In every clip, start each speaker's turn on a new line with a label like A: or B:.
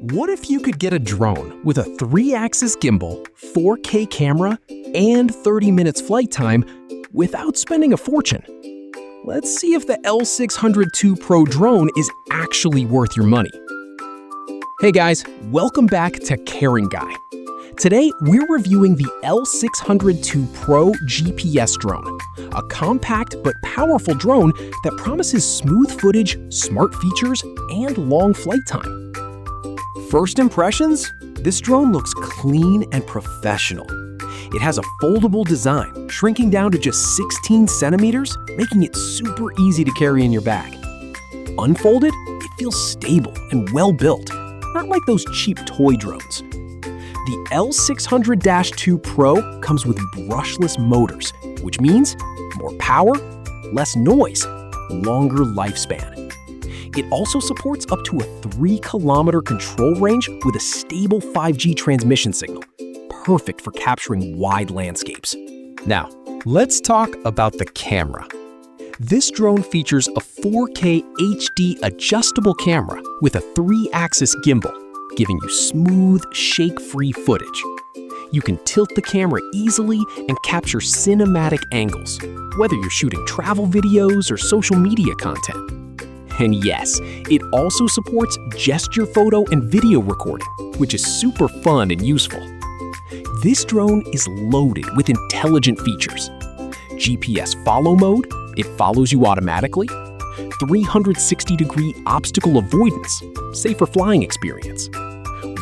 A: What if you could get a drone with a 3-axis gimbal, 4K camera, and 30 minutes flight time without spending a fortune? Let's see if the L600-2 PRO Drone is actually worth your money. Hey guys, welcome back to Caring Guy. Today, we're reviewing the L600-2 PRO GPS drone, a compact but powerful drone that promises smooth footage, smart features, and long flight time. First impressions? This drone looks clean and professional. It has a foldable design, shrinking down to just 16 centimeters, making it super easy to carry in your bag. Unfolded, it feels stable and well-built, not like those cheap toy drones. The L600-2 PRO comes with brushless motors, which means more power, less noise, longer lifespan. It also supports up to a 3-kilometer control range with a stable 5G transmission signal, perfect for capturing wide landscapes. Now, let's talk about the camera. This drone features a 4K HD adjustable camera with a 3-axis gimbal, giving you smooth, shake-free footage. You can tilt the camera easily and capture cinematic angles, whether you're shooting travel videos or social media content. And yes, it also supports gesture photo and video recording, which is super fun and useful. This drone is loaded with intelligent features. GPS follow mode, it follows you automatically. 360-degree obstacle avoidance, safer flying experience.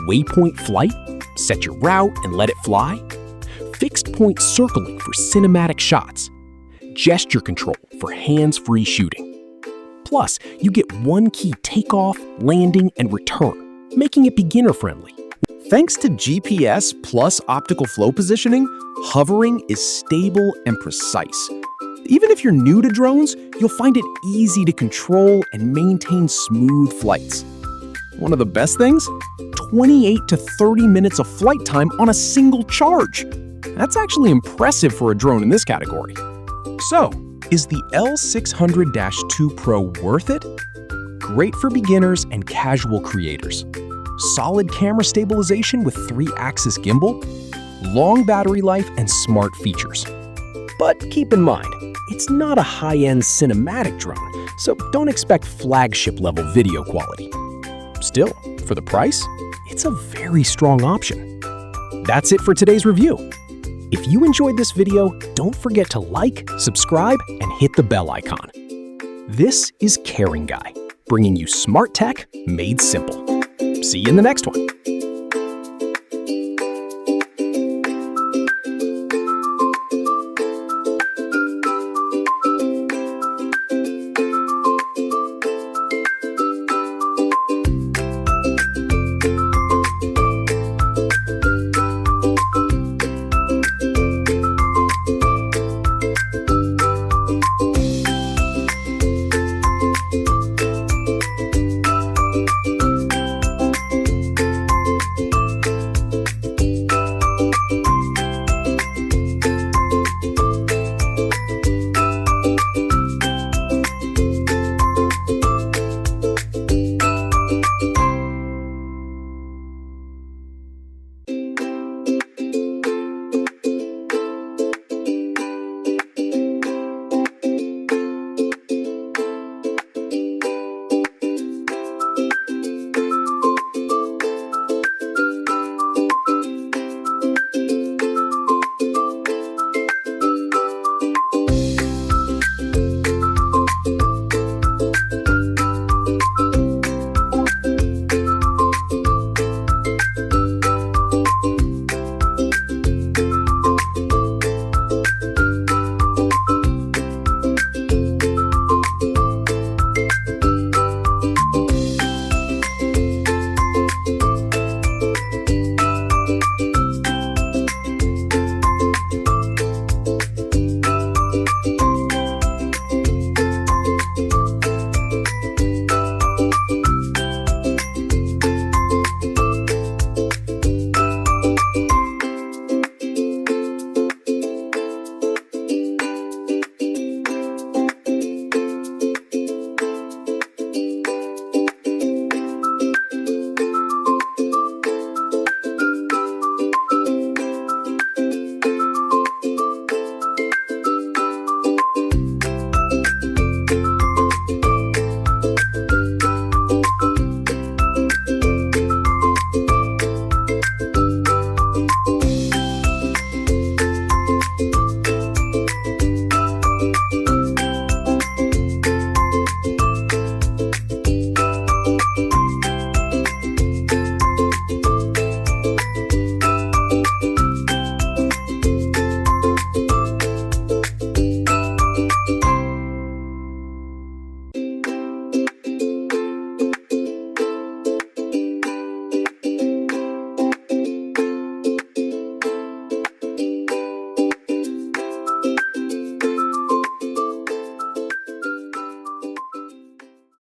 A: Waypoint flight, set your route and let it fly. Fixed point circling for cinematic shots. Gesture control for hands-free shooting. Plus, you get one-key takeoff, landing, and return, making it beginner-friendly. Thanks to GPS plus optical flow positioning, hovering is stable and precise. Even if you're new to drones, you'll find it easy to control and maintain smooth flights. One of the best things? 28 to 30 minutes of flight time on a single charge. That's actually impressive for a drone in this category. So, is the L600-2 PRO worth it? Great for beginners and casual creators. Solid camera stabilization with 3-axis gimbal, long battery life, and smart features. But keep in mind, it's not a high-end cinematic drone, so don't expect flagship-level video quality. Still, for the price, it's a very strong option. That's it for today's review. If you enjoyed this video, don't forget to like, subscribe, and hit the bell icon. This is Caring Guy, bringing you smart tech made simple. See you in the next one.